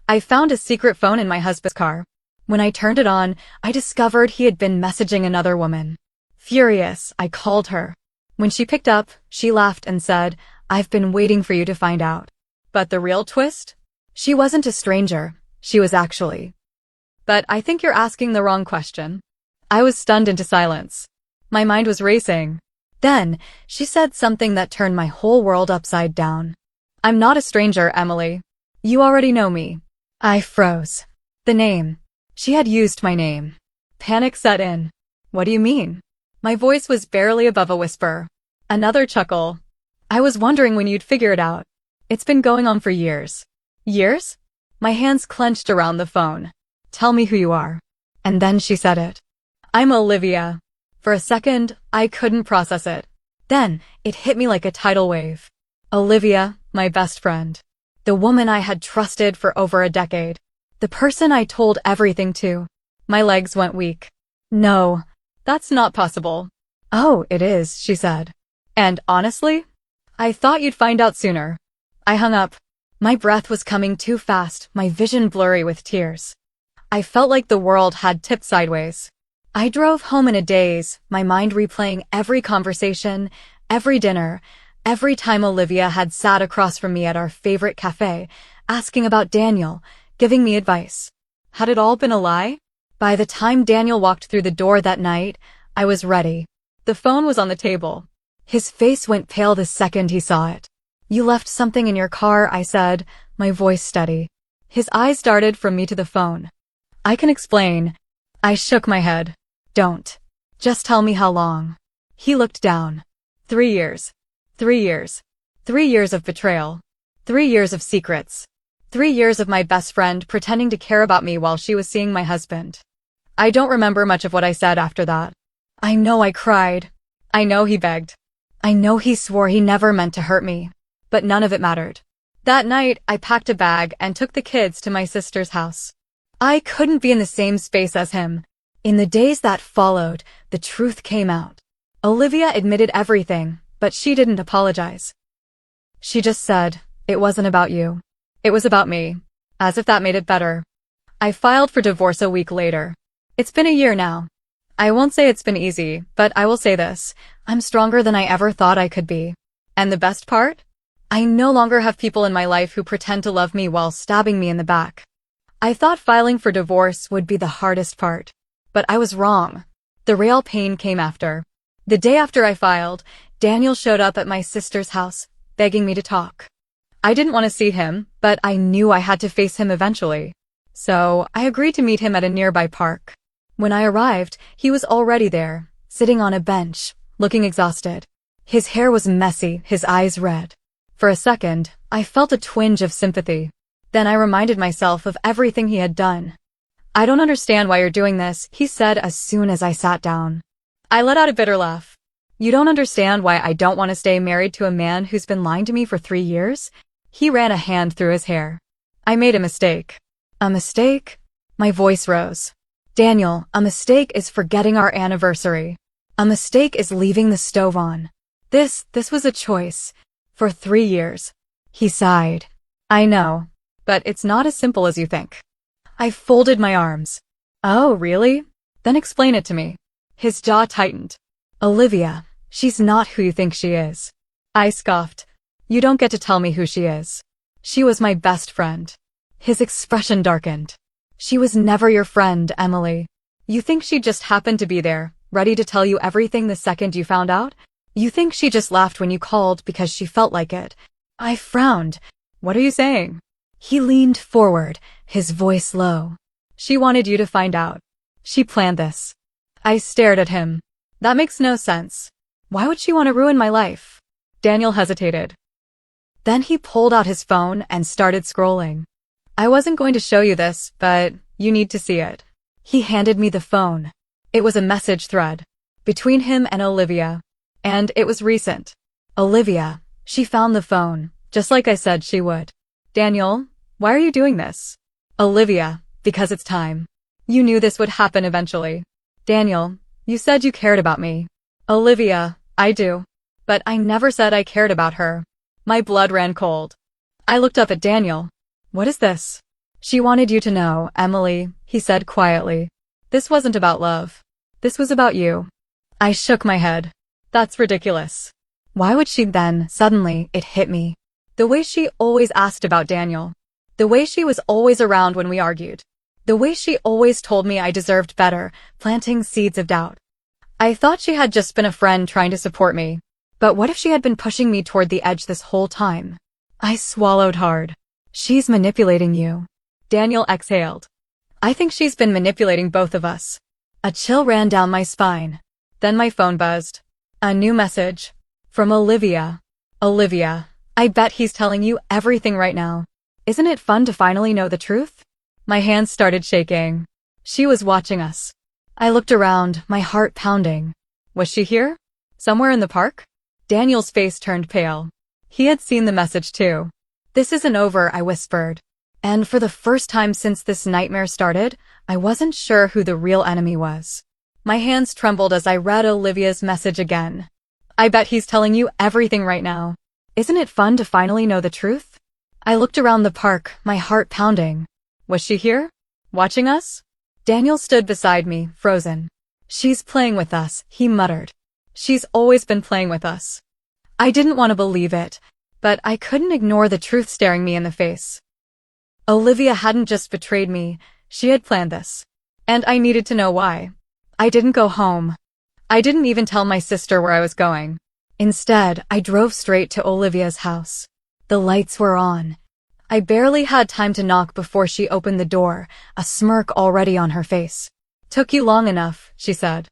I found a secret phone in my husband's car. When I turned it on, I discovered he had been messaging another woman. Furious, I called her. When she picked up, she laughed and said, "I've been waiting for you to find out." But the real twist? She wasn't a stranger. She was actually. But I think you're asking the wrong question. I was stunned into silence. My mind was racing. Then, she said something that turned my whole world upside down. "I'm not a stranger, Emily. You already know me." I froze. The name. She had used my name. Panic set in. "What do you mean?" My voice was barely above a whisper. Another chuckle. "I was wondering when you'd figure it out. It's been going on for years." Years? My hands clenched around the phone. "Tell me who you are." And then she said it. "I'm Olivia." For a second, I couldn't process it. Then, it hit me like a tidal wave. Olivia, my best friend. The woman I had trusted for over a decade. The person I told everything to. My legs went weak. "No, that's not possible." "Oh, it is," she said. "And honestly, I thought you'd find out sooner." I hung up. My breath was coming too fast, my vision blurry with tears. I felt like the world had tipped sideways. I drove home in a daze, my mind replaying every conversation, every dinner, every time Olivia had sat across from me at our favorite cafe, asking about Daniel, giving me advice. Had it all been a lie? By the time Daniel walked through the door that night, I was ready. The phone was on the table. His face went pale the second he saw it. "You left something in your car," I said, my voice steady. His eyes darted from me to the phone. "I can explain." I shook my head. "Don't. Just tell me how long." He looked down. 3 years. 3 years. 3 years of betrayal. 3 years of secrets. 3 years of my best friend pretending to care about me while she was seeing my husband. I don't remember much of what I said after that. I know I cried. I know he begged. I know he swore he never meant to hurt me. But none of it mattered. That night, I packed a bag and took the kids to my sister's house. I couldn't be in the same space as him. In the days that followed, the truth came out. Olivia admitted everything, but she didn't apologize. She just said, "It wasn't about you. It was about me." As if that made it better. I filed for divorce a week later. It's been a year now. I won't say it's been easy, but I will say this. I'm stronger than I ever thought I could be. And the best part? I no longer have people in my life who pretend to love me while stabbing me in the back. I thought filing for divorce would be the hardest part. But I was wrong. The real pain came after. The day after I filed, Daniel showed up at my sister's house, begging me to talk. I didn't want to see him, but I knew I had to face him eventually. So, I agreed to meet him at a nearby park. When I arrived, he was already there, sitting on a bench, looking exhausted. His hair was messy, his eyes red. For a second, I felt a twinge of sympathy. Then I reminded myself of everything he had done. "I don't understand why you're doing this," he said as soon as I sat down. I let out a bitter laugh. "You don't understand why I don't want to stay married to a man who's been lying to me for 3 years? He ran a hand through his hair. "I made a mistake." "A mistake?" My voice rose. "Daniel, a mistake is forgetting our anniversary. A mistake is leaving the stove on. This was a choice. For 3 years. He sighed. "I know. But it's not as simple as you think." I folded my arms. "Oh, really? Then explain it to me." His jaw tightened. "Olivia, she's not who you think she is." I scoffed. "You don't get to tell me who she is. She was my best friend." His expression darkened. "She was never your friend, Emily. You think she just happened to be there, ready to tell you everything the second you found out? You think she just laughed when you called because she felt like it." I frowned. "What are you saying?" He leaned forward, his voice low. "She wanted you to find out. She planned this." I stared at him. "That makes no sense. Why would she want to ruin my life?" Daniel hesitated. Then he pulled out his phone and started scrolling. "I wasn't going to show you this, but you need to see it." He handed me the phone. It was a message thread. Between him and Olivia. And it was recent. Olivia. She found the phone, just like I said she would. "Daniel, why are you doing this?" Olivia. "Because it's time. You knew this would happen eventually." "Daniel, you said you cared about me." Olivia. "I do. But I never said I cared about her." My blood ran cold. I looked up at Daniel. "What is this?" She wanted you to know, Emily, he said quietly. This wasn't about love. This was about you. I shook my head. That's ridiculous. Why would she then? Suddenly, it hit me. The way she always asked about Daniel. The way she was always around when we argued. The way she always told me I deserved better, planting seeds of doubt. I thought she had just been a friend trying to support me. But what if she had been pushing me toward the edge this whole time? I swallowed hard. She's manipulating you. Daniel exhaled. I think she's been manipulating both of us. A chill ran down my spine. Then my phone buzzed. A new message. From Olivia. Olivia, I bet he's telling you everything right now. Isn't it fun to finally know the truth? My hands started shaking. She was watching us. I looked around, my heart pounding. Was she here? Somewhere in the park? Daniel's face turned pale. He had seen the message too. This isn't over, I whispered. And for the first time since this nightmare started, I wasn't sure who the real enemy was. My hands trembled as I read Olivia's message again. I bet he's telling you everything right now. Isn't it fun to finally know the truth? I looked around the park, my heart pounding. Was she here? Watching us? Daniel stood beside me, frozen. She's playing with us, he muttered. She's always been playing with us. I didn't want to believe it, but I couldn't ignore the truth staring me in the face. Olivia hadn't just betrayed me, she had planned this. And I needed to know why. I didn't go home. I didn't even tell my sister where I was going. Instead, I drove straight to Olivia's house. The lights were on. I barely had time to knock before she opened the door, a smirk already on her face. Took you long enough, she said.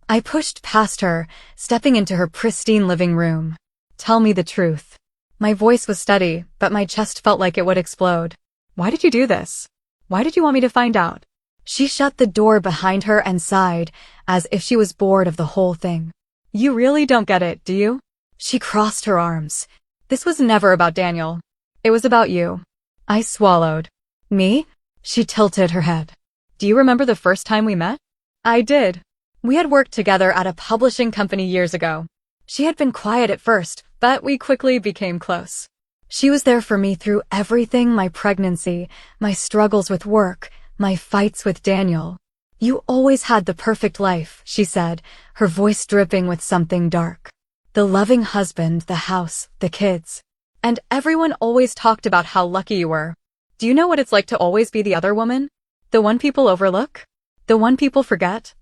I pushed past her, stepping into her pristine living room. Tell me the truth. My voice was steady, but my chest felt like it would explode. Why did you do this? Why did you want me to find out? She shut the door behind her and sighed, as if she was bored of the whole thing. You really don't get it, do you? She crossed her arms. This was never about Daniel. It was about you. I swallowed. Me? She tilted her head. Do you remember the first time we met? I did. We had worked together at a publishing company years ago. She had been quiet at first, but we quickly became close. She was there for me through everything, my pregnancy, my struggles with work, my fights with Daniel. You always had the perfect life, she said, her voice dripping with something dark. The loving husband, the house, the kids. And everyone always talked about how lucky you were. Do you know what it's like to always be the other woman? The one people overlook? The one people forget?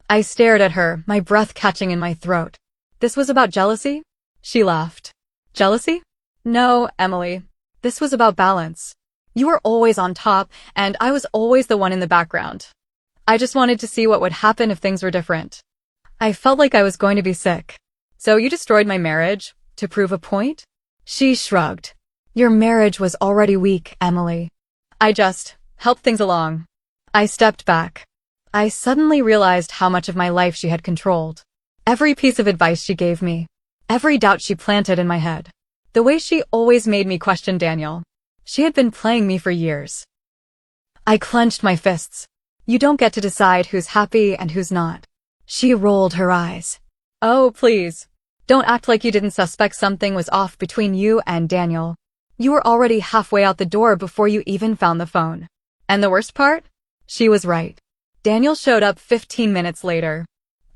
I stared at her, my breath catching in my throat. This was about jealousy? She laughed. Jealousy? No, Emily. This was about balance. You were always on top, and I was always the one in the background. I just wanted to see what would happen if things were different. I felt like I was going to be sick. So you destroyed my marriage? To prove a point? She shrugged. Your marriage was already weak, Emily. I just helped things along. I stepped back. I suddenly realized how much of my life she had controlled. Every piece of advice she gave me. Every doubt she planted in my head. The way she always made me question Daniel. She had been playing me for years. I clenched my fists. You don't get to decide who's happy and who's not. She rolled her eyes. Oh, please. Don't act like you didn't suspect something was off between you and Daniel. You were already halfway out the door before you even found the phone. And the worst part? She was right. Daniel showed up 15 minutes later.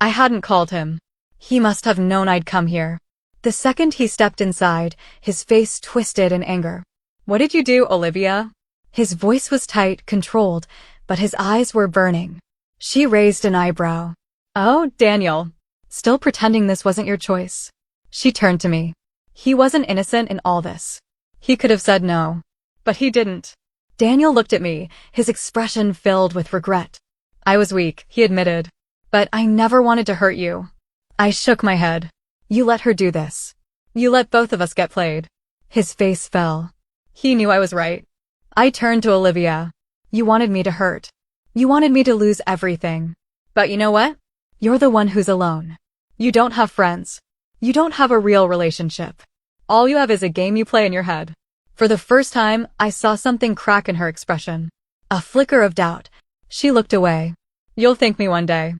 I hadn't called him. He must have known I'd come here. The second he stepped inside, his face twisted in anger. What did you do, Olivia? His voice was tight, controlled, but his eyes were burning. She raised an eyebrow. Oh, Daniel. Still pretending this wasn't your choice. She turned to me. He wasn't innocent in all this. He could have said no. But he didn't. Daniel looked at me, his expression filled with regret. I was weak, he admitted. But I never wanted to hurt you. I shook my head. You let her do this. You let both of us get played. His face fell. He knew I was right. I turned to Olivia. You wanted me to hurt. You wanted me to lose everything. But you know what? You're the one who's alone. You don't have friends. You don't have a real relationship. All you have is a game you play in your head. For the first time, I saw something crack in her expression. A flicker of doubt. She looked away. You'll thank me one day.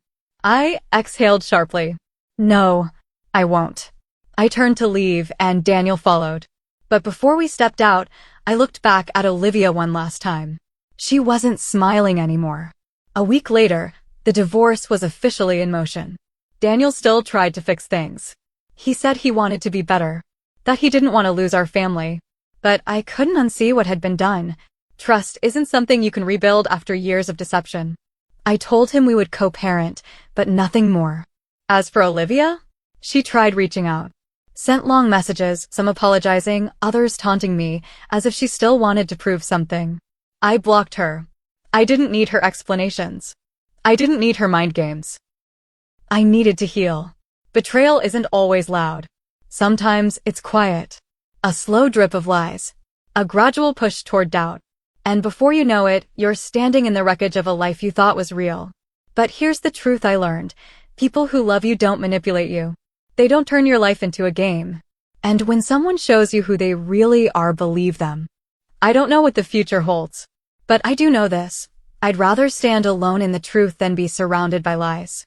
I exhaled sharply. No, I won't. I turned to leave, and Daniel followed. But before we stepped out, I looked back at Olivia one last time. She wasn't smiling anymore. A week later, the divorce was officially in motion. Daniel still tried to fix things. He said he wanted to be better, that he didn't want to lose our family. But I couldn't unsee what had been done. Trust isn't something you can rebuild after years of deception. I told him we would co-parent, but nothing more. As for Olivia, she tried reaching out. Sent long messages, some apologizing, others taunting me, as if she still wanted to prove something. I blocked her. I didn't need her explanations. I didn't need her mind games. I needed to heal. Betrayal isn't always loud. Sometimes it's quiet. A slow drip of lies. A gradual push toward doubt. And before you know it, you're standing in the wreckage of a life you thought was real. But here's the truth I learned. People who love you don't manipulate you. They don't turn your life into a game. And when someone shows you who they really are, believe them. I don't know what the future holds. But I do know this. I'd rather stand alone in the truth than be surrounded by lies.